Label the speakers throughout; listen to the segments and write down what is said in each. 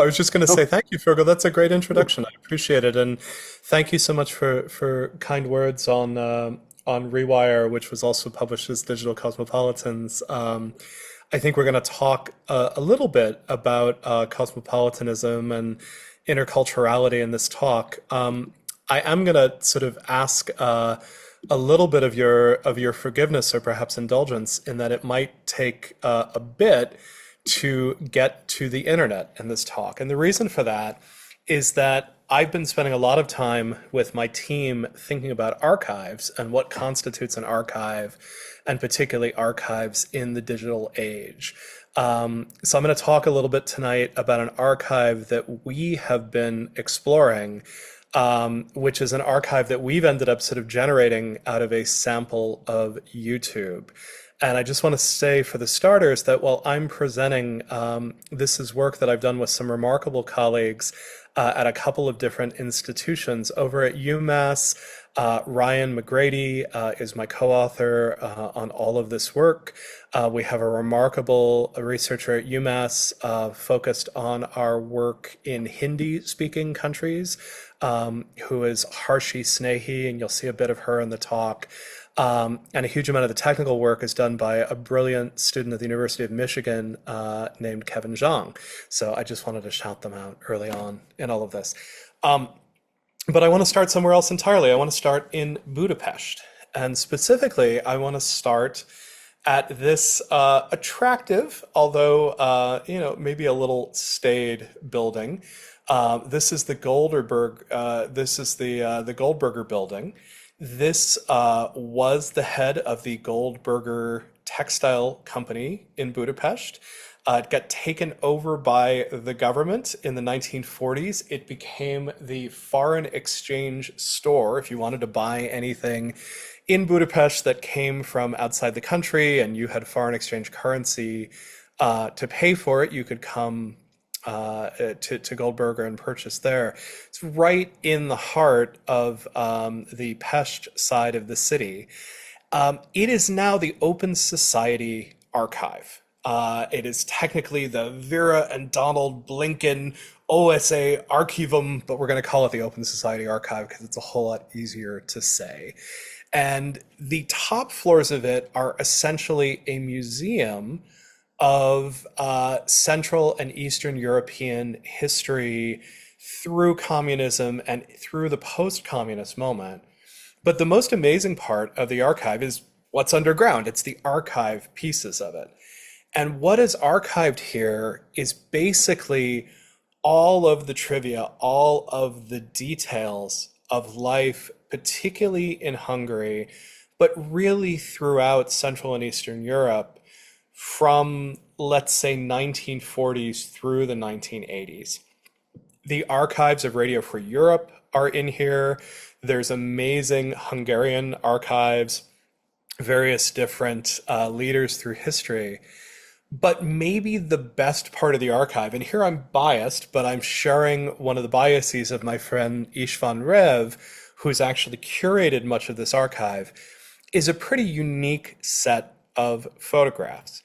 Speaker 1: was just going to
Speaker 2: Oh,
Speaker 1: say thank you, Fergal. That's a great introduction. I appreciate it, and thank you so much for kind words on Rewire, which was also published as Digital Cosmopolitans. I think we're going to talk a little bit about cosmopolitanism and interculturality in this talk. I am going to sort of ask a little bit of your forgiveness or perhaps indulgence in that it might take a bit to get to the internet in this talk. And the reason for that is that I've been spending a lot of time with my team thinking about archives and what constitutes an archive, and particularly archives in the digital age. So I'm going to talk a little bit tonight about an archive that we have been exploring, which is an archive that we've ended up sort of generating out of a sample of YouTube. And I just want to say for the starters that while I'm presenting, this is work that I've done with some remarkable colleagues at a couple of different institutions. Over at UMass, Ryan McGrady is my co-author on all of this work. We have a remarkable researcher at UMass focused on our work in Hindi-speaking countries, who is Harshi Snehi, and you'll see a bit of her in the talk. And a huge amount of the technical work is done by a brilliant student at the University of Michigan named Kevin Zhang. So I just wanted to shout them out early on in all of this. But I want to start somewhere else entirely. I want to start in Budapest. And specifically, I want to start at this attractive, although maybe a little staid building. This is the the Goldberger building. This was the head of the Goldberger textile company in Budapest. It got taken over by the government in the 1940s. It became the foreign exchange store. If you wanted to buy anything in Budapest that came from outside the country and you had foreign exchange currency to pay for it, you could come to Goldberger and purchase there. It's right in the heart of the Pest side of the city. It is now the Open Society Archive. It is technically the Vera and Donald Blinken OSA Archivum, but we're going to call it the Open Society Archive because it's a whole lot easier to say. And the top floors of it are essentially a museum of Central and Eastern European history through communism and through the post-communist moment. But the most amazing part of the archive is what's underground. It's the archive pieces of it. And what is archived here is basically all of the trivia, all of the details of life, particularly in Hungary, but really throughout Central and Eastern Europe from, let's say, 1940s through the 1980s. The archives of Radio Free Europe are in here. There's amazing Hungarian archives, various different leaders through history. But maybe the best part of the archive, and here I'm biased, but I'm sharing one of the biases of my friend Istvan Rev, who's actually curated much of this archive, is a pretty unique set of photographs.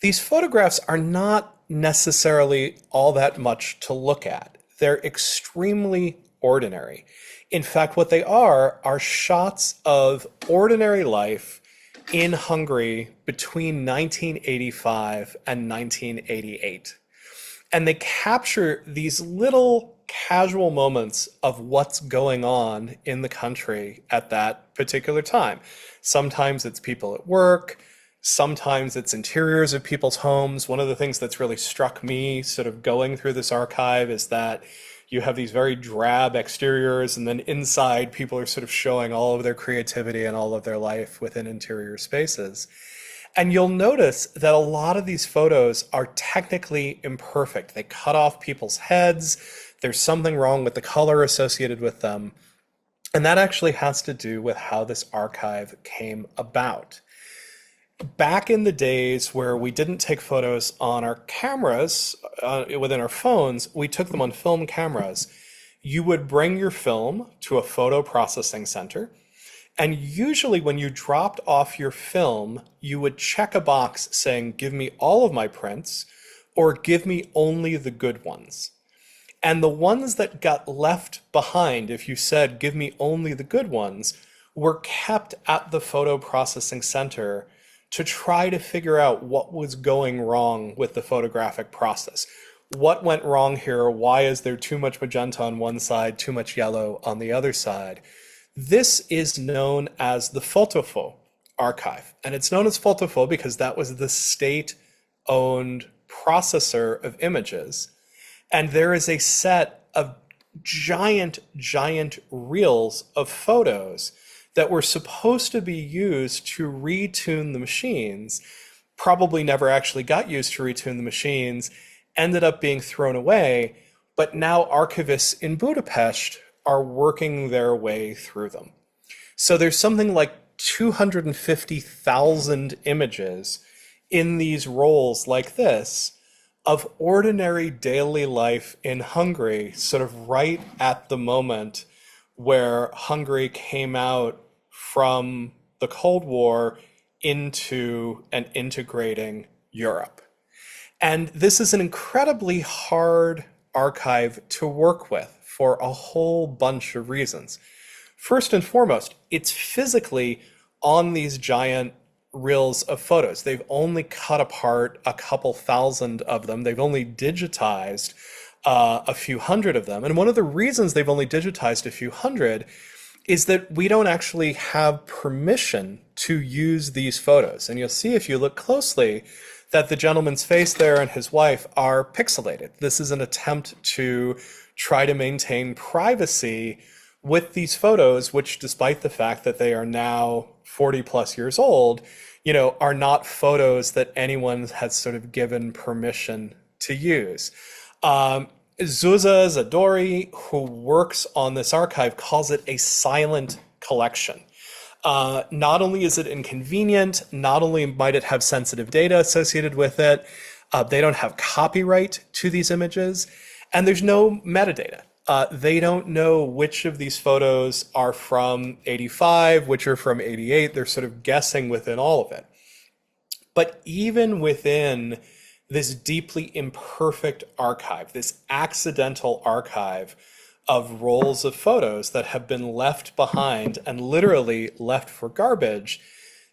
Speaker 1: These photographs are not necessarily all that much to look at. They're extremely ordinary. In fact, what they are shots of ordinary life in Hungary between 1985 and 1988. And they capture these little casual moments of what's going on in the country at that particular time. Sometimes it's people at work, sometimes it's interiors of people's homes. One of the things that's really struck me sort of going through this archive is that you have these very drab exteriors, and then inside people are sort of showing all of their creativity and all of their life within interior spaces. And you'll notice that a lot of these photos are technically imperfect. They cut off people's heads. There's something wrong with the color associated with them. And that actually has to do with how this archive came about. Back in the days where we didn't take photos on our cameras within our phones, we took them on film cameras. You would bring your film to a photo processing center, and usually when you dropped off your film, you would check a box saying, "Give me all of my prints," or "Give me only the good ones." And the ones that got left behind, if you said, give me only the good ones, were kept at the photo processing center to try to figure out what was going wrong with the photographic process. What went wrong here? Why is there too much magenta on one side, too much yellow on the other side? This is known as the Photofo archive. And it's known as Photofo because that was the state-owned processor of images. And there is a set of giant, giant reels of photos that were supposed to be used to retune the machines, probably never actually got used to retune the machines, ended up being thrown away, but now archivists in Budapest are working their way through them. So there's something like 250,000 images in these rolls like this of ordinary daily life in Hungary, sort of right at the moment where Hungary came out from the Cold War into and integrating Europe. And this is an incredibly hard archive to work with for a whole bunch of reasons. First and foremost, it's physically on these giant reels of photos. They've only cut apart a couple thousand of them. They've only digitized a few hundred of them. And one of the reasons they've only digitized a few hundred is that we don't actually have permission to use these photos. And you'll see if you look closely that the gentleman's face there and his wife are pixelated. This is an attempt to try to maintain privacy with these photos, which despite the fact that they are now 40 plus years old, are not photos that anyone has sort of given permission to use. Zuzia Zadori, who works on this archive, calls it a silent collection. Not only is it inconvenient, not only might it have sensitive data associated with it, they don't have copyright to these images, and there's no metadata. They don't know which of these photos are from 85, which are from 88. They're sort of guessing within all of it. But even within this deeply imperfect archive, this accidental archive of rolls of photos that have been left behind and literally left for garbage,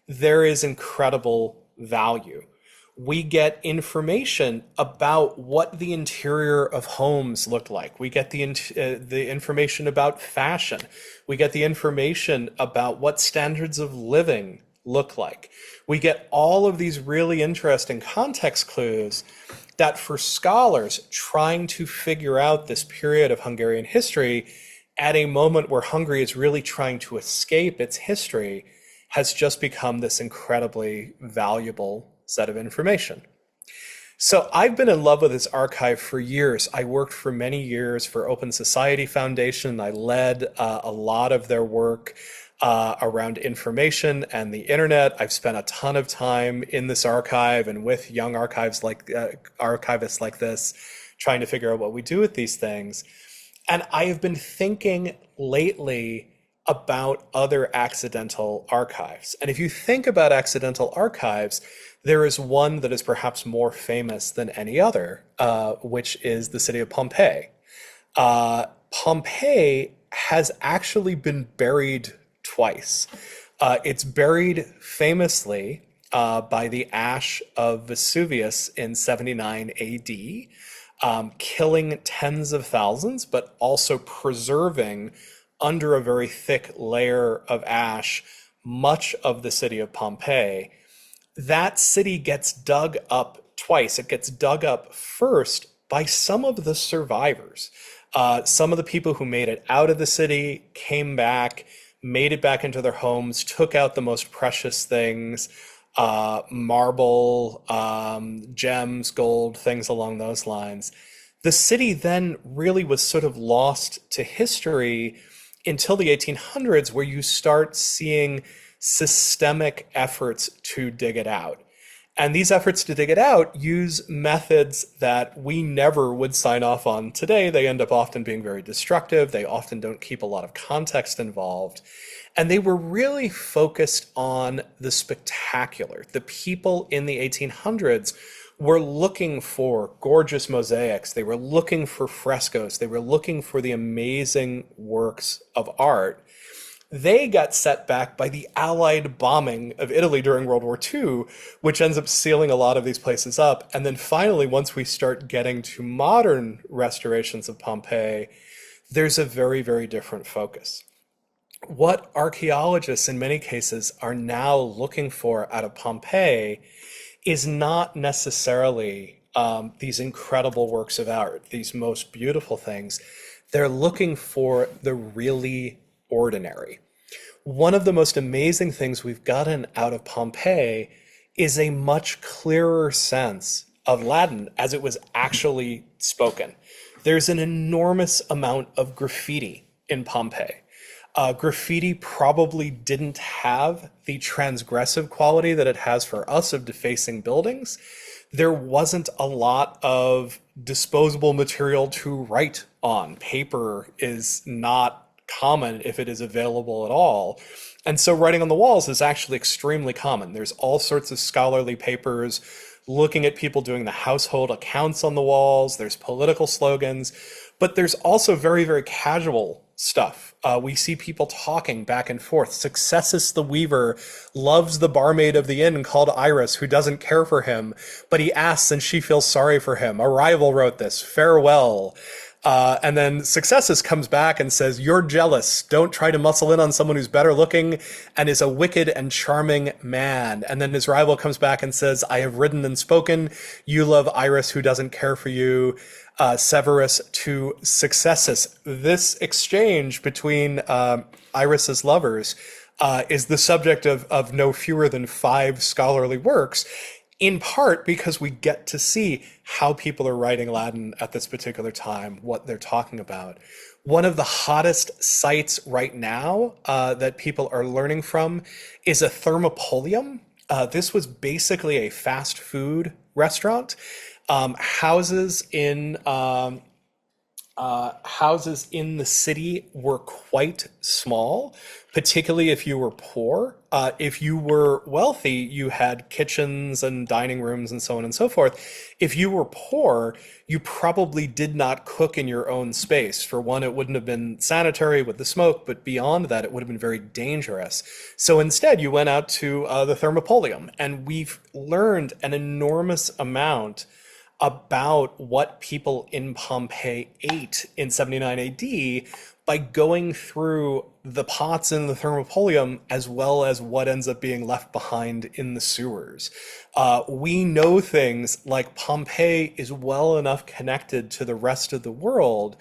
Speaker 1: there is incredible value. We get information about what the interior of homes look like. We get the information about fashion. We get the information about what standards of living look like. We get all of these really interesting context clues that for scholars trying to figure out this period of Hungarian history at a moment where Hungary is really trying to escape its history has just become this incredibly valuable set of information. So I've been in love with this archive for years. I worked for many years for Open Society Foundation. I led a lot of their work around information and the internet. I've spent a ton of time in this archive and with young archivists like this, trying to figure out what we do with these things. And I have been thinking lately about other accidental archives. And if you think about accidental archives, there is one that is perhaps more famous than any other, which is the city of Pompeii. Pompeii has actually been buried twice. It's buried famously by the ash of Vesuvius in 79 AD, killing tens of thousands, but also preserving under a very thick layer of ash much of the city of Pompeii. That city gets dug up twice. It gets dug up first by some of the survivors. Some of the people who made it out of the city came back, made it back into their homes, took out the most precious things, marble, gems, gold, things along those lines. The city then really was sort of lost to history until the 1800s, where you start seeing systemic efforts to dig it out. And these efforts to dig it out use methods that we never would sign off on today. They end up often being very destructive. They often don't keep a lot of context involved. And they were really focused on the spectacular. The people in the 1800s were looking for gorgeous mosaics. They were looking for frescoes. They were looking for the amazing works of art. They got set back by the Allied bombing of Italy during World War II, which ends up sealing a lot of these places up. And then finally, once we start getting to modern restorations of Pompeii, there's a very, very different focus. What archaeologists in many cases are now looking for out of Pompeii is not necessarily these incredible works of art, these most beautiful things. They're looking for the really ordinary. One of the most amazing things we've gotten out of Pompeii is a much clearer sense of Latin as it was actually spoken. There's an enormous amount of graffiti in Pompeii. Graffiti probably didn't have the transgressive quality that it has for us of defacing buildings. There wasn't a lot of disposable material to write on. Paper is not common if it is available at all. And so writing on the walls is actually extremely common. There's all sorts of scholarly papers looking at people doing the household accounts on the walls. There's political slogans, but there's also very, very casual stuff. We see people talking back and forth. Successus the weaver loves the barmaid of the inn called Iris, who doesn't care for him, but he asks and she feels sorry for him. A rival wrote this, farewell. And then Successus comes back and says, you're jealous. Don't try to muscle in on someone who's better looking and is a wicked and charming man. And then his rival comes back and says, I have ridden and spoken. You love Iris, who doesn't care for you. Severus to Successus. This exchange between Iris's lovers is the subject of no fewer than 5 scholarly works, in part because we get to see how people are writing Latin at this particular time, what they're talking about. One of the hottest sites right now that people are learning from is a thermopolium. This was basically a fast food restaurant. Houses in the city were quite small, particularly if you were poor. If you were wealthy, you had kitchens and dining rooms and so on and so forth. If you were poor, you probably did not cook in your own space. For one, it wouldn't have been sanitary with the smoke, but beyond that, it would have been very dangerous. So instead, you went out to the thermopolium, and we've learned an enormous amount about what people in Pompeii ate in 79 AD by going through the pots in the thermopolium, as well as what ends up being left behind in the sewers. We know things like Pompeii is well enough connected to the rest of the world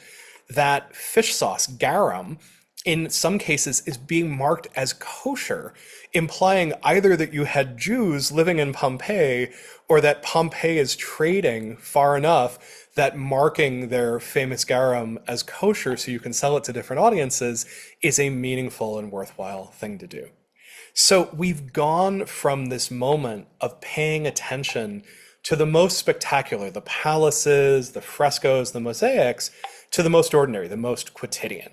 Speaker 1: that fish sauce, garum, in some cases is being marked as kosher, implying either that you had Jews living in Pompeii or that Pompeii is trading far enough that marking their famous garum as kosher so you can sell it to different audiences is a meaningful and worthwhile thing to do. So we've gone from this moment of paying attention to the most spectacular, the palaces, the frescoes, the mosaics, to the most ordinary, the most quotidian.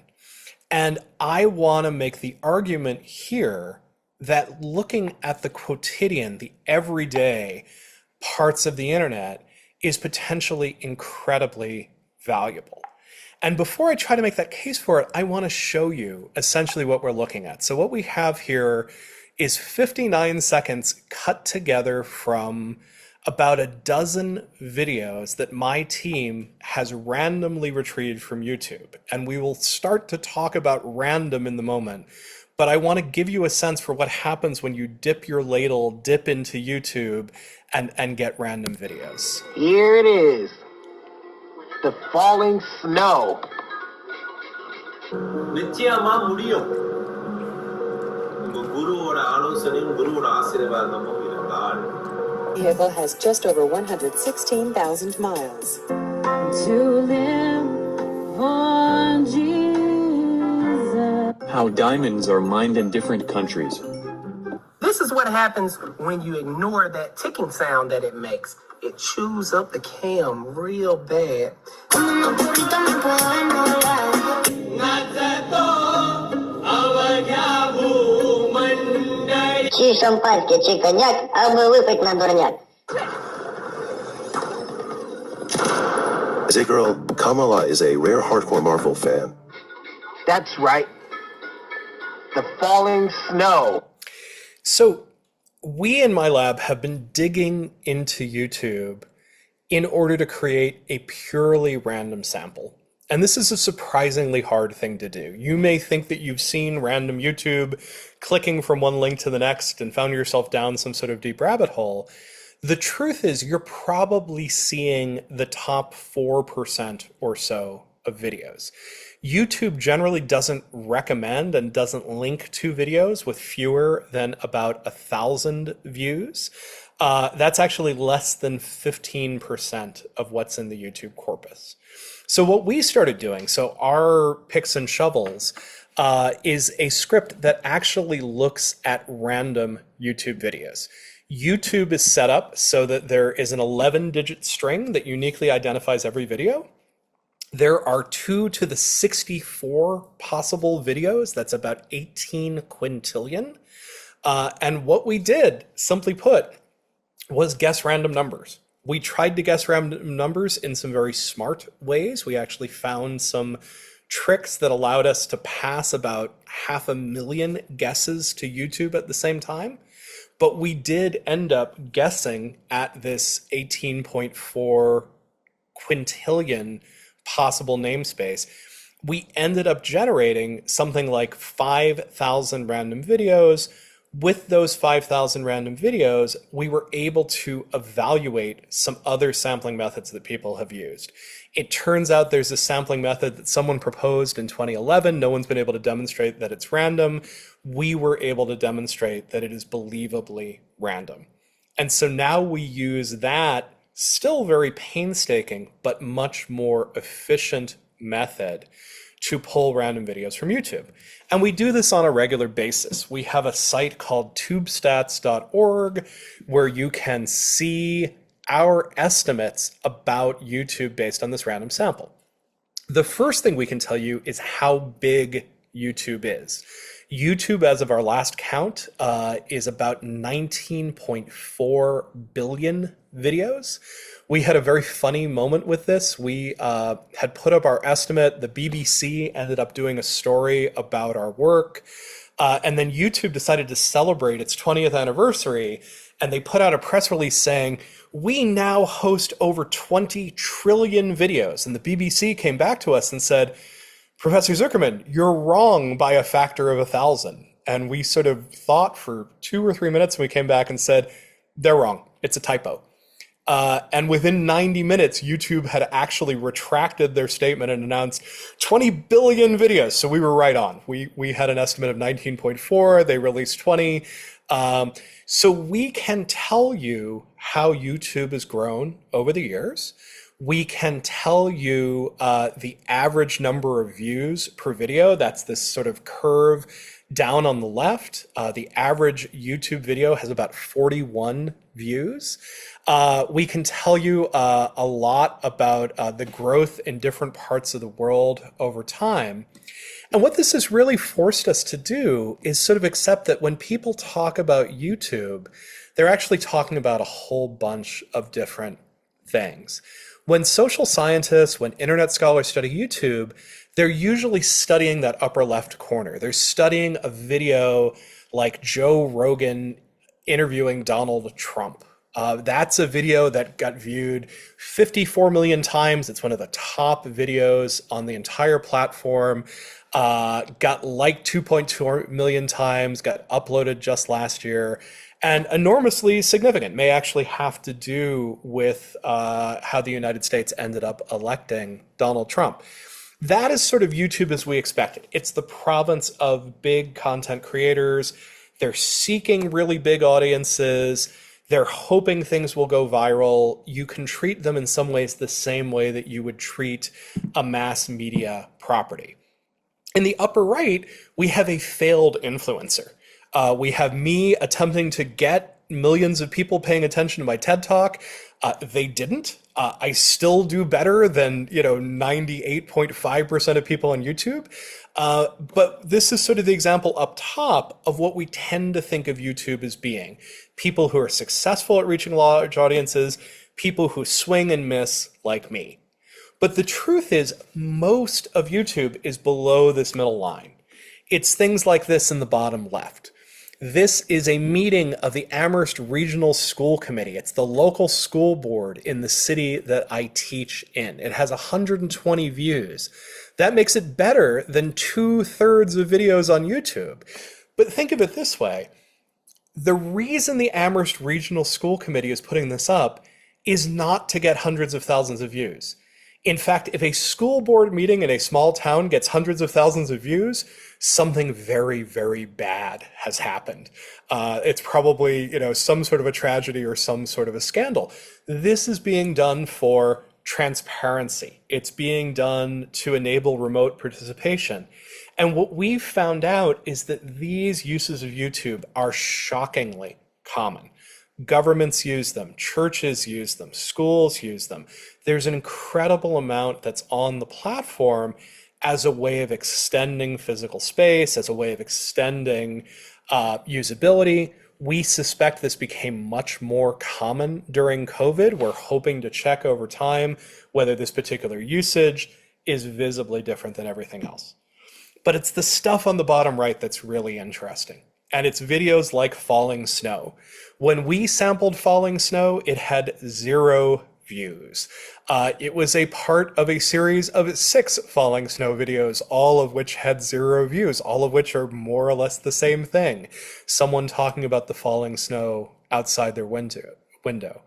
Speaker 1: And I want to make the argument here that looking at the quotidian, the everyday parts of the internet is potentially incredibly valuable. And before I try to make that case for it, I want to show you essentially what we're looking at. So what we have here is 59 seconds cut together from about a dozen videos that my team has randomly retrieved from YouTube. And we will start to talk about random in the moment, but I want to give you a sense for what happens when you dip your ladle, dip into YouTube and get random videos.
Speaker 2: Here it is, the falling snow.
Speaker 3: நிச்சயமா முடியும். உங்க குருவோட ஆலோசனையும் குருவோட ஆசீர்வாதமும் இருந்தால்
Speaker 4: Vehicle has just over 116,000 miles.
Speaker 5: To live for Jesus.
Speaker 6: How diamonds are mined in different countries.
Speaker 2: This is what happens when you ignore that ticking sound that it makes. It chews up the cam real bad.
Speaker 7: Чи шампанське, чи коньяк, аби випить на дурняк. I say, girl, Kamala is a rare hardcore Marvel fan.
Speaker 2: That's right. The falling snow.
Speaker 1: So we in my lab have been digging into YouTube in order to create a purely random sample. And this is a surprisingly hard thing to do. You may think that you've seen random YouTube clicking from one link to the next and found yourself down some sort of deep rabbit hole. The truth is you're probably seeing the top 4% or so of videos. YouTube generally doesn't recommend and doesn't link to videos with fewer than about 1,000 views. That's actually less than 15% of what's in the YouTube corpus. So what we started doing, so our picks and shovels, is a script that actually looks at random YouTube videos. YouTube is set up so that there is an 11-digit string that uniquely identifies every video. There are 2 to the 64 possible videos. That's about 18 quintillion. And what we did, simply put, was guess random numbers. We tried to guess random numbers in some very smart ways. We actually found some tricks that allowed us to pass about 500,000 guesses to YouTube at the same time. But we did end up guessing at this 18.4 quintillion possible namespace. We ended up generating something like 5,000 random videos. With those 5,000 random videos, we were able to evaluate some other sampling methods that people have used. It turns out there's a sampling method that someone proposed in 2011. No one's been able to demonstrate that it's random. We were able to demonstrate that it is believably random. And so now we use that still very painstaking, but much more efficient method to pull random videos from YouTube. And we do this on a regular basis. We have a site called tubestats.org where you can see our estimates about YouTube based on this random sample. The first thing we can tell you is how big YouTube is. YouTube, as of our last count, is about 19.4 billion videos. We had a very funny moment with this. We had put up our estimate. The BBC ended up doing a story about our work. And then YouTube decided to celebrate its 20th anniversary. And they put out a press release saying, we now host over 20 trillion videos. And the BBC came back to us and said, Professor Zuckerman, you're wrong by a factor of 1,000. And we sort of thought for 2 or 3 minutes, and we came back and said, they're wrong. It's a typo. And within 90 minutes, YouTube had actually retracted their statement and announced 20 billion videos. So we were right on. We had an estimate of 19.4. They released 20. So we can tell you how YouTube has grown over the years. We can tell you the average number of views per video. That's this sort of curve down on the left. The average YouTube video has about 41 views. We can tell you a lot about the growth in different parts of the world over time. And what this has really forced us to do is sort of accept that when people talk about YouTube, they're actually talking about a whole bunch of different things. When social scientists, when internet scholars study YouTube, they're usually studying that upper left corner. They're studying a video like Joe Rogan interviewing Donald Trump. That's a video that got viewed 54 million times. It's one of the top videos on the entire platform. Got liked 2.2 million times, got uploaded just last year, and enormously significant. May actually have to do with how the United States ended up electing Donald Trump. That is sort of YouTube as we expected. It's the province of big content creators. They're seeking really big audiences. They're hoping things will go viral. You can treat them in some ways the same way that you would treat a mass media property. In the upper right, we have a failed influencer. We have me attempting to get millions of people paying attention to my TED Talk. They didn't. I still do better than 98.5% of people on YouTube. But this is sort of the example up top of what we tend to think of YouTube as being. People who are successful at reaching large audiences, people who swing and miss like me. But the truth is, most of YouTube is below this middle line. It's things like this in the bottom left. This is a meeting of the Amherst Regional School Committee. It's the local school board in the city that I teach in. It has 120 views. That makes it better than 2/3 of videos on YouTube. But think of it this way. The reason the Amherst Regional School Committee is putting this up is not to get hundreds of thousands of views. In fact, if a school board meeting in a small town gets hundreds of thousands of views, something very, very bad has happened. It's probably, some sort of a tragedy or some sort of a scandal. This is being done for transparency. It's being done to enable remote participation. And what we've found out is that these uses of YouTube are shockingly common. Governments use them, churches use them, schools use them. There's an incredible amount that's on the platform as a way of extending physical space, as a way of extending usability. We suspect this became much more common during COVID. We're hoping to check over time whether this particular usage is visibly different than everything else. But it's the stuff on the bottom right that's really interesting. And it's videos like falling snow. When we sampled falling snow, it had 0 views. It was a part of a series of 6 falling snow videos, all of which had 0 views, all of which are more or less the same thing. Someone talking about the falling snow outside their window.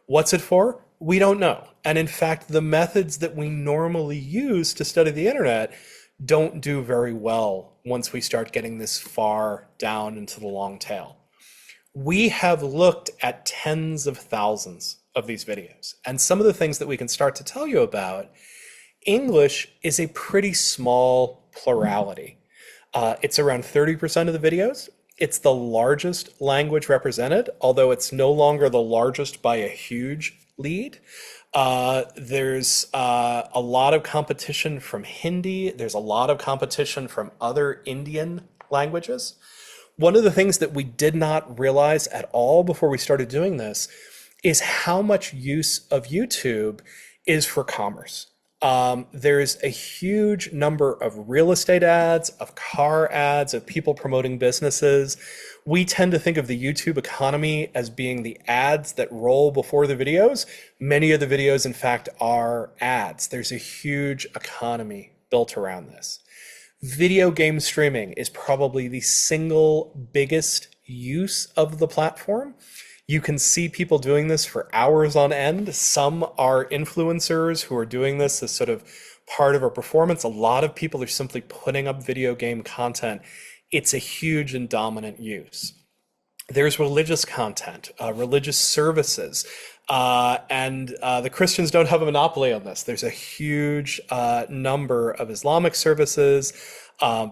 Speaker 1: What's it for? We don't know. And in fact, the methods that we normally use to study the internet don't do very well once we start getting this far down into the long tail. We have looked at tens of thousands of these videos, and some of the things that we can start to tell you about, English is a pretty small plurality. It's around 30% of the videos. It's the largest language represented, although it's no longer the largest by a huge lead. There's a lot of competition from Hindi. There's a lot of competition from other Indian languages. One of the things that we did not realize at all before we started doing this is how much use of YouTube is for commerce. There's a huge number of real estate ads, of car ads, of people promoting businesses. We tend to think of the YouTube economy as being the ads that roll before the videos. Many of the videos, in fact, are ads. There's a huge economy built around this. Video game streaming is probably the single biggest use of the platform. You can see people doing this for hours on end. Some are influencers who are doing this as sort of part of a performance. A lot of people are simply putting up video game content. It's a huge and dominant use. There's religious content, religious services, and the Christians don't have a monopoly on this. There's a huge number of Islamic services.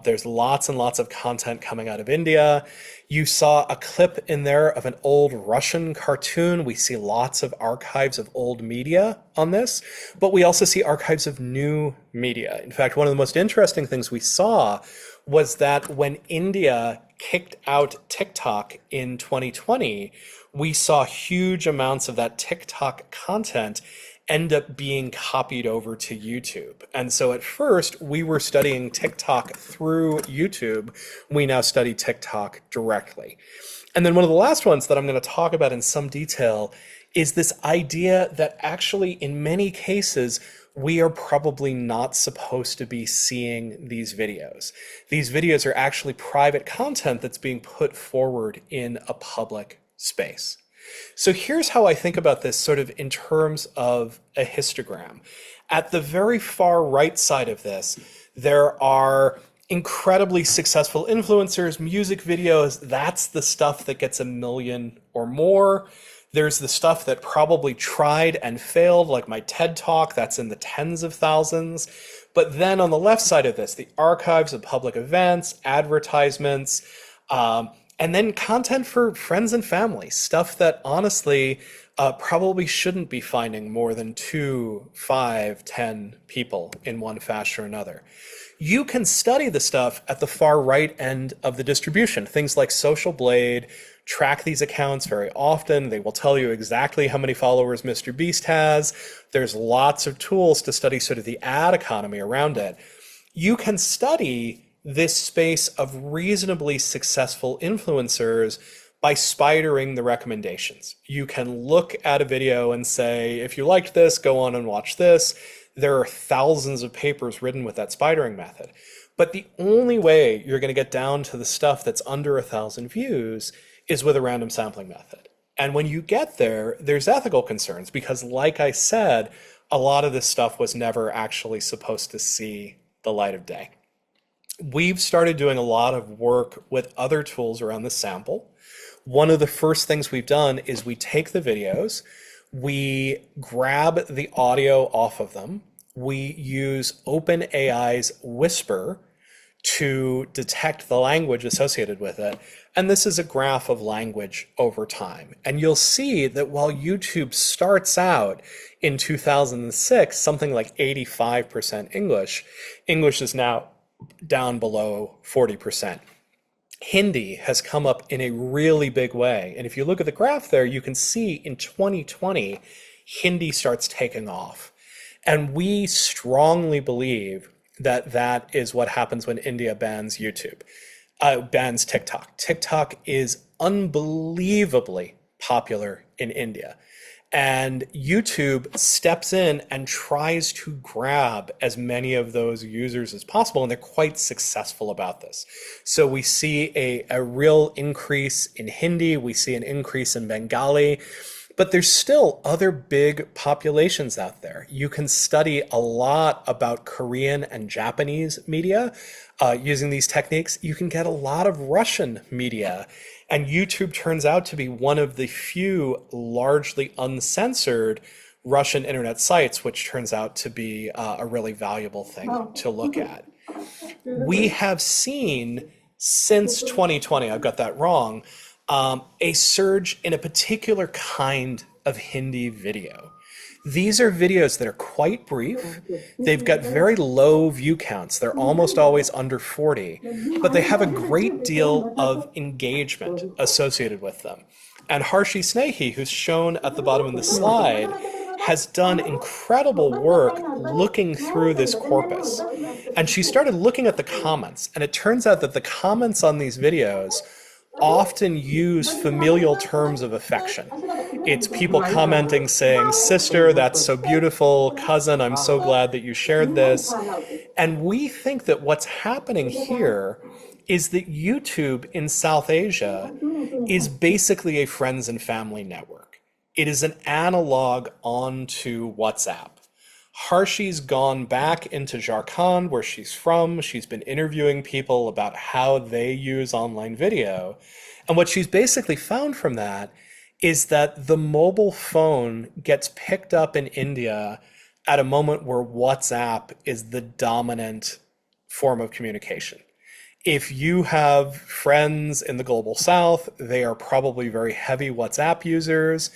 Speaker 1: There's lots and lots of content coming out of India. You saw a clip in there of an old Russian cartoon. We see lots of archives of old media on this, but we also see archives of new media. In fact, one of the most interesting things we saw was that when India kicked out TikTok in 2020, we saw huge amounts of that TikTok content end up being copied over to YouTube. And so at first, we were studying TikTok through YouTube. We now study TikTok directly. And then one of the last ones that I'm going to talk about in some detail is this idea that actually, in many cases, we are probably not supposed to be seeing these videos. These videos are actually private content that's being put forward in a public space. So here's how I think about this sort of in terms of a histogram. At the very far right side of this, there are incredibly successful influencers, music videos. That's the stuff that gets 1 million or more. There's the stuff that probably tried and failed, like my TED Talk, that's in the tens of thousands. But then on the left side of this, the archives of public events, advertisements, and then content for friends and family, stuff that honestly probably shouldn't be finding more than 2, 5, 10 people in one fashion or another. You can study the stuff at the far right end of the distribution. Things like Social Blade track these accounts very often. They will tell you exactly how many followers Mr. Beast has. There's lots of tools to study sort of the ad economy around it. You can study this space of reasonably successful influencers by spidering the recommendations. You can look at a video and say, if you liked this, go on and watch this. There are thousands of papers written with that spidering method. But the only way you're going to get down to the stuff that's under 1,000 views is with a random sampling method. And when you get there, there's ethical concerns because, like I said, a lot of this stuff was never actually supposed to see the light of day. We've started doing a lot of work with other tools around the sample. One of the first things we've done is we take the videos, we grab the audio off of them, we use OpenAI's Whisper to detect the language associated with it. And this is a graph of language over time. And you'll see that while YouTube starts out in 2006, something like 85% English, English is now down below 40%. Hindi has come up in a really big way. And if you look at the graph there, you can see in 2020, Hindi starts taking off. And we strongly believe that that is what happens when India bans YouTube, bans TikTok. TikTok is unbelievably popular in India. And YouTube steps in and tries to grab as many of those users as possible, and they're quite successful about this. So we see a real increase in Hindi, we see an increase in Bengali, but there's still other big populations out there. You can study a lot about Korean and Japanese media using these techniques. You can get a lot of Russian media. And YouTube turns out to be one of the few largely uncensored Russian internet sites, which turns out to be a really valuable thing to look at. We have seen since 2020, I've got that wrong, a surge in a particular kind of Hindi video. These are videos that are quite brief. They've got very low view counts. They're almost always under 40, but they have a great deal of engagement associated with them. And Harshi Snehi, who's shown at the bottom of the slide, has done incredible work looking through this corpus. And she started looking at the comments, and it turns out that the comments on these videos often use familial terms of affection. It's people commenting saying, sister, that's so beautiful, cousin, I'm so glad that you shared this. And we think that what's happening here is that YouTube in South Asia is basically a friends and family network. It is an analog onto WhatsApp. Harshi's gone back into Jharkhand, where she's from. She's been interviewing people about how they use online video. And what she's basically found from that is that the mobile phone gets picked up in India at a moment where WhatsApp is the dominant form of communication. If you have friends in the global South, they are probably very heavy WhatsApp users.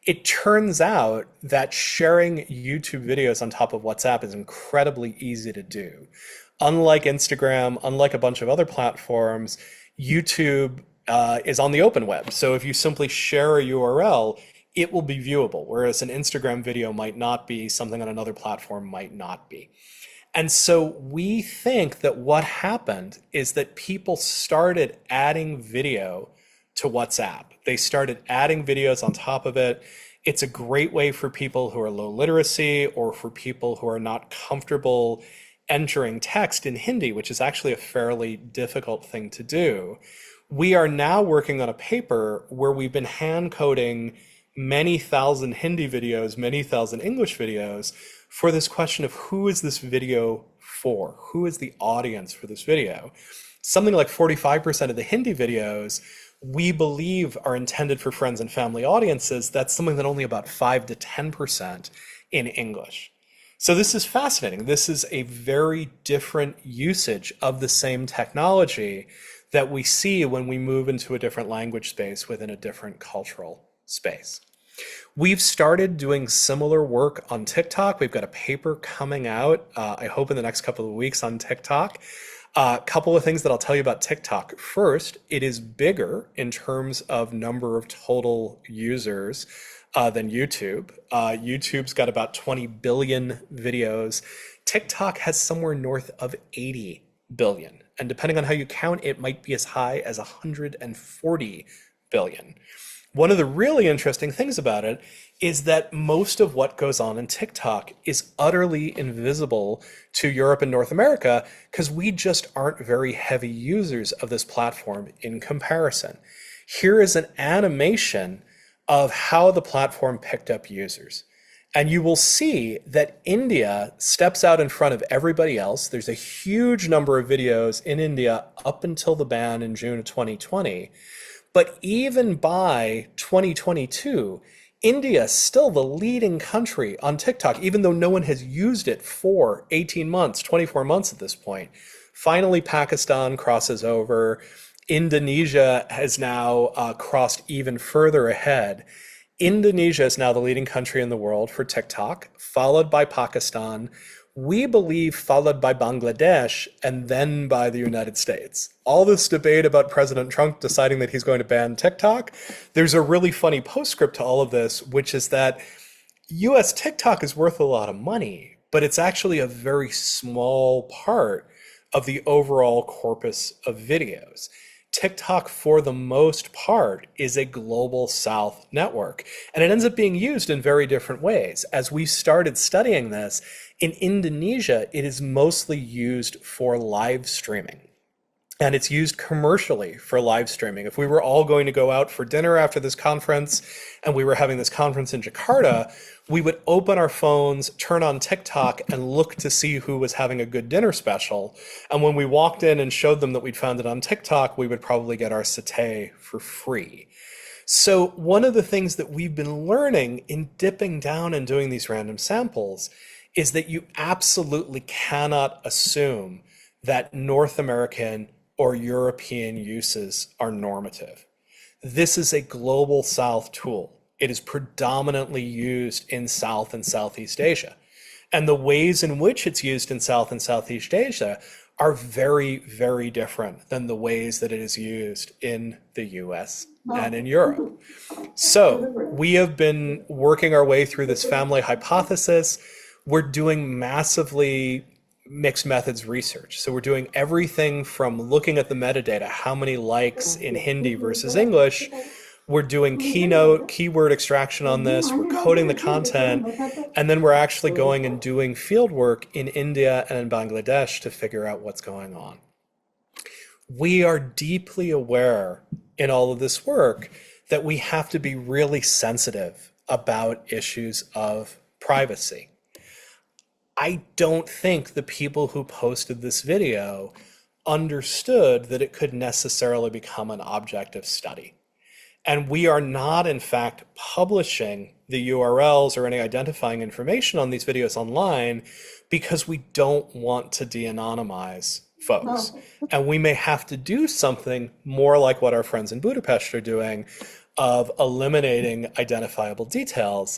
Speaker 1: It turns out that sharing YouTube videos on top of WhatsApp is incredibly easy to do. Unlike Instagram, unlike a bunch of other platforms, YouTube is on the open web. So if you simply share a URL, it will be viewable, whereas an Instagram video might not be, something on another platform might not be. And so we think that what happened is that people started adding video to WhatsApp. They started adding videos on top of it. It's a great way for people who are low literacy or for people who are not comfortable entering text in Hindi, which is actually a fairly difficult thing to do. We are now working on a paper where we've been hand coding many thousand Hindi videos, many thousand English videos for this question of who is this video for? Who is the audience for this video? Something like 45% of the Hindi videos we believe are intended for friends and family audiences. That's something that only about 5 to 10% in English. So this is fascinating. This is a very different usage of the same technology that we see when we move into a different language space within a different cultural space. We've started doing similar work on TikTok. We've got a paper coming out, I hope in the next couple of weeks on TikTok. A couple of things that I'll tell you about TikTok. First, it is bigger in terms of number of total users than YouTube. YouTube's got about 20 billion videos. TikTok has somewhere north of 80 billion. And depending on how you count, it might be as high as 140 billion. One of the really interesting things about it is that most of what goes on in TikTok is utterly invisible to Europe and North America because we just aren't very heavy users of this platform in comparison. Here is an animation of how the platform picked up users. And you will see that India steps out in front of everybody else. There's a huge number of videos in India up until the ban in June of 2020. But even by 2022, India is still the leading country on TikTok, even though no one has used it for 18 months, 24 months at this point. Finally, Pakistan crosses over. Indonesia has now crossed even further ahead. Indonesia is now the leading country in the world for TikTok, followed by Pakistan. We believe followed by Bangladesh and then by the United States. All this debate about President Trump deciding that he's going to ban TikTok, there's a really funny postscript to all of this, which is that US TikTok is worth a lot of money, but it's actually a very small part of the overall corpus of videos. TikTok, for the most part, is a global South network, and it ends up being used in very different ways. As we started studying this, in Indonesia, it is mostly used for live streaming, and it's used commercially for live streaming. If we were all going to go out for dinner after this conference, and we were having this conference in Jakarta, we would open our phones, turn on TikTok, and look to see who was having a good dinner special. And when we walked in and showed them that we'd found it on TikTok, we would probably get our satay for free. So one of the things that we've been learning in dipping down and doing these random samples is that you absolutely cannot assume that North American or European uses are normative. This is a global South tool. It is predominantly used in South and Southeast Asia. And the ways in which it's used in South and Southeast Asia are very, very different than the ways that it is used in the US and in Europe. So we have been working our way through this family hypothesis. We're doing massively mixed methods research. So we're doing everything from looking at the metadata, how many likes in Hindi versus English. We're doing keynote, keyword extraction on this, we're coding the content, and then we're actually going and doing field work in India and in Bangladesh to figure out what's going on. We are deeply aware in all of this work that we have to be really sensitive about issues of privacy. I don't think the people who posted this video understood that it could necessarily become an object of study. And we are not, in fact, publishing the URLs or any identifying information on these videos online because we don't want to de-anonymize folks. And we may have to do something more like what our friends in Budapest are doing of eliminating identifiable details.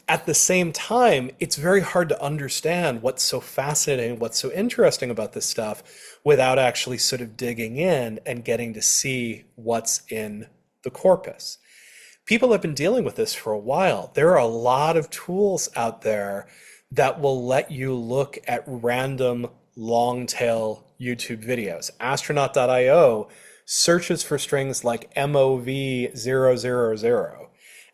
Speaker 1: At the same time, it's very hard to understand what's so fascinating, what's so interesting about this stuff without actually sort of digging in and getting to see what's in the corpus. People have been dealing with this for a while. There are a lot of tools out there that will let you look at random long tail YouTube videos. Astronaut.io searches for strings like MOV000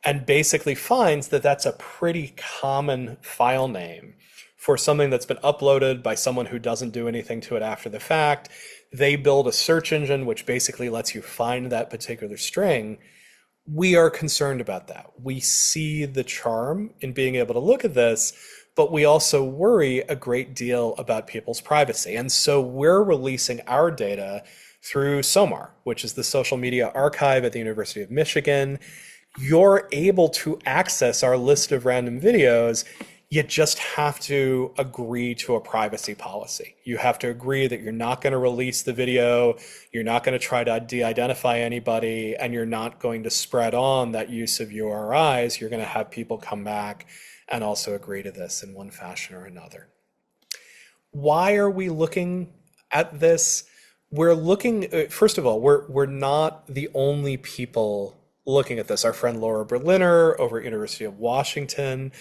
Speaker 1: and basically finds that that's a pretty common file name for something that's been uploaded by someone who doesn't do anything to it after the fact. They build a search engine which basically lets you find that particular string. We are concerned about that. We see the charm in being able to look at this, but we also worry a great deal about people's privacy. And so we're releasing our data through SOMAR, which is the Social Media Archive at the University of Michigan. You're able to access our list of random videos You just have to agree to a privacy policy. You have to agree that you're not going to release the video, you're not going to try to de-identify anybody, and you're not going to spread on that use of URIs. You're going to have people come back and also agree to this in one fashion or another. Why are we looking at this? We're looking, first of all, we're not the only people looking at this. Our friend Laura Berliner over at University of Washington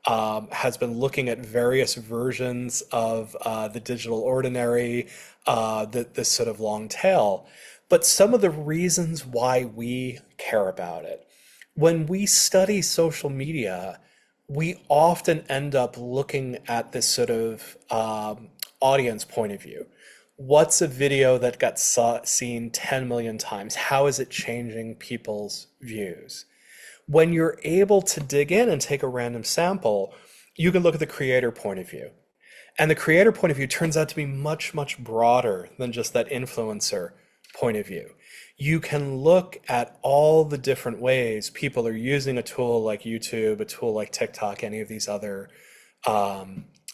Speaker 1: has been looking at various versions of the digital ordinary, this sort of long tail. But some of the reasons why we care about it, when we study social media, we often end up looking at this sort of audience point of view. What's a video that got seen 10 million times? How is it changing people's views? When you're able to dig in and take a random sample, you can look at the creator point of view. And the creator point of view turns out to be much, much broader than just that influencer point of view. You can look at all the different ways people are using a tool like YouTube, a tool like TikTok, any of these other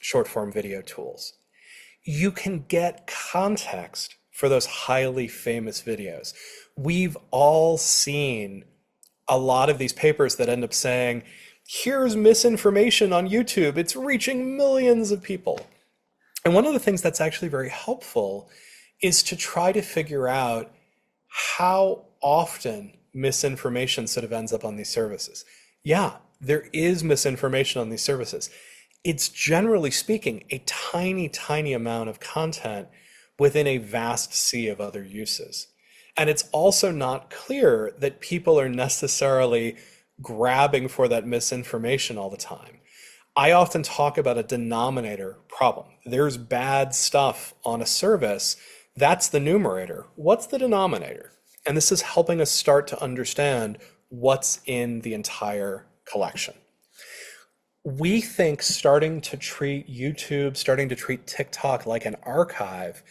Speaker 1: short form video tools. You can get context for those highly famous videos. We've all seen a lot of these papers that end up saying, here's misinformation on YouTube, it's reaching millions of people. And one of the things that's actually very helpful is to try to figure out how often misinformation sort of ends up on these services. Yeah, there is misinformation on these services. It's generally speaking a tiny, tiny amount of content within a vast sea of other uses. And it's also not clear that people are necessarily grabbing for that misinformation all the time. I often talk about a denominator problem. There's bad stuff on a service. That's the numerator. What's the denominator? And this is helping us start to understand what's in the entire collection. We think starting to treat YouTube, starting to treat TikTok like an archive,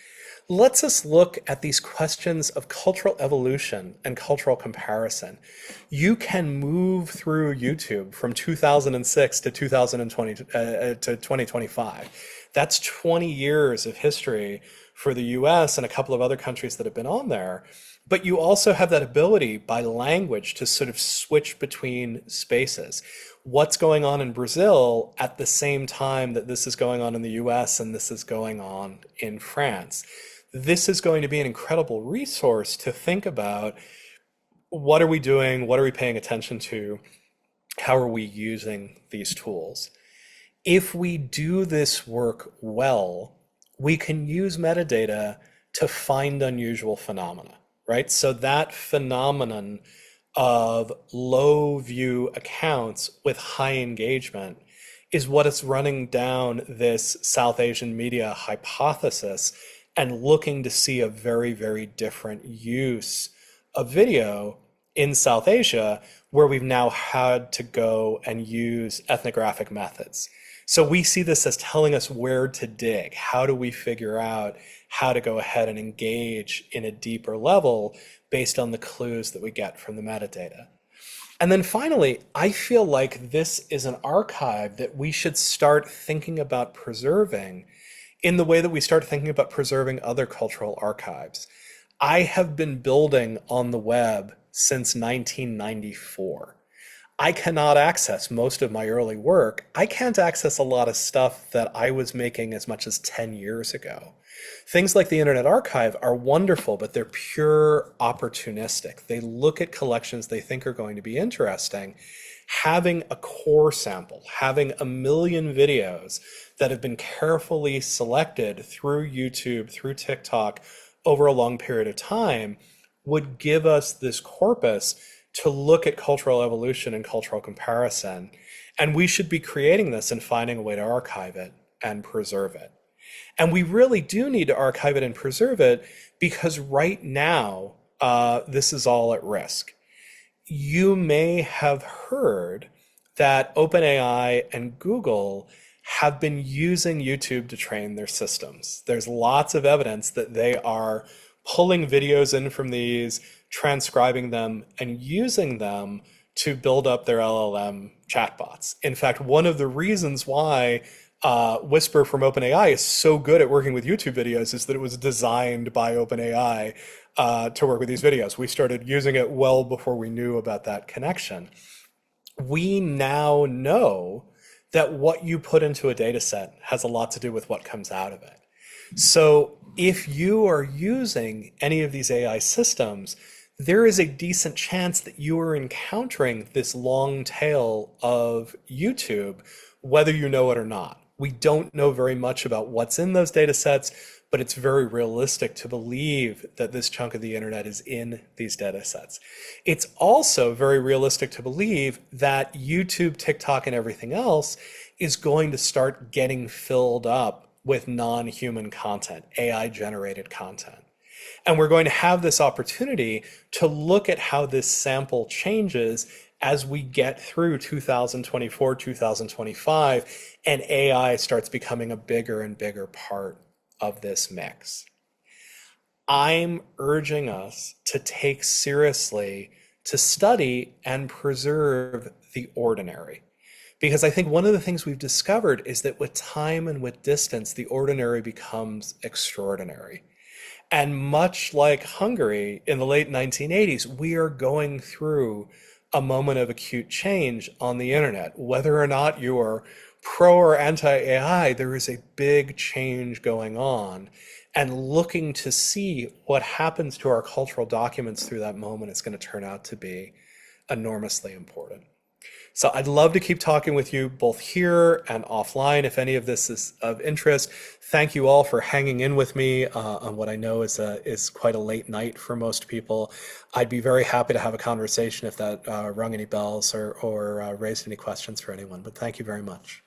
Speaker 1: lets us look at these questions of cultural evolution and cultural comparison. You can move through YouTube from 2006 to 2020 to 2025. That's 20 years of history for the US and a couple of other countries that have been on there. But you also have that ability by language to sort of switch between spaces. What's going on in Brazil at the same time that this is going on in the US and this is going on in France? This is going to be an incredible resource to think about what are we doing, what are we paying attention to, how are we using these tools? If we do this work well, we can use metadata to find unusual phenomena, right? So that phenomenon of low view accounts with high engagement is what is running down this South Asian media hypothesis and looking to see a very, very different use of video in South Asia, where we've now had to go and use ethnographic methods. So we see this as telling us where to dig. How do we figure out how to go ahead and engage in a deeper level based on the clues that we get from the metadata? And then finally, I feel like this is an archive that we should start thinking about preserving in the way that we start thinking about preserving other cultural archives. I have been building on the web since 1994. I cannot access most of my early work. I can't access a lot of stuff that I was making as much as 10 years ago. Things like the Internet Archive are wonderful, but they're pure opportunistic. They look at collections they think are going to be interesting. Having a core sample, having 1 million videos that have been carefully selected through YouTube, through TikTok over a long period of time would give us this corpus to look at cultural evolution and cultural comparison. And we should be creating this and finding a way to archive it and preserve it. And we really do need to archive it and preserve it because right now, this is all at risk. You may have heard that OpenAI and Google have been using YouTube to train their systems. There's lots of evidence that they are pulling videos in from these, transcribing them, and using them to build up their LLM chatbots. In fact, one of the reasons why Whisper from OpenAI is so good at working with YouTube videos is that it was designed by OpenAI to work with these videos. We started using it well before we knew about that connection. We now know that what you put into a data set has a lot to do with what comes out of it. So if you are using any of these AI systems, there is a decent chance that you are encountering this long tail of YouTube, whether you know it or not. We don't know very much about what's in those data sets, but it's very realistic to believe that this chunk of the internet is in these data sets. It's also very realistic to believe that YouTube, TikTok, and everything else is going to start getting filled up with non-human content, AI-generated content. And we're going to have this opportunity to look at how this sample changes as we get through 2024, 2025, and AI starts becoming a bigger and bigger part of this mix. I'm urging us to take seriously to study and preserve the ordinary. Because I think one of the things we've discovered is that with time and with distance, the ordinary becomes extraordinary. And much like Hungary in the late 1980s, we are going through a moment of acute change on the internet. Whether or not you are pro or anti-AI, there is a big change going on. And looking to see what happens to our cultural documents through that moment is going to turn out to be enormously important. So I'd love to keep talking with you both here and offline if any of this is of interest. Thank you all for hanging in with me on what I know is quite a late night for most people. I'd be very happy to have a conversation if that rung any bells or raised any questions for anyone, but thank you very much.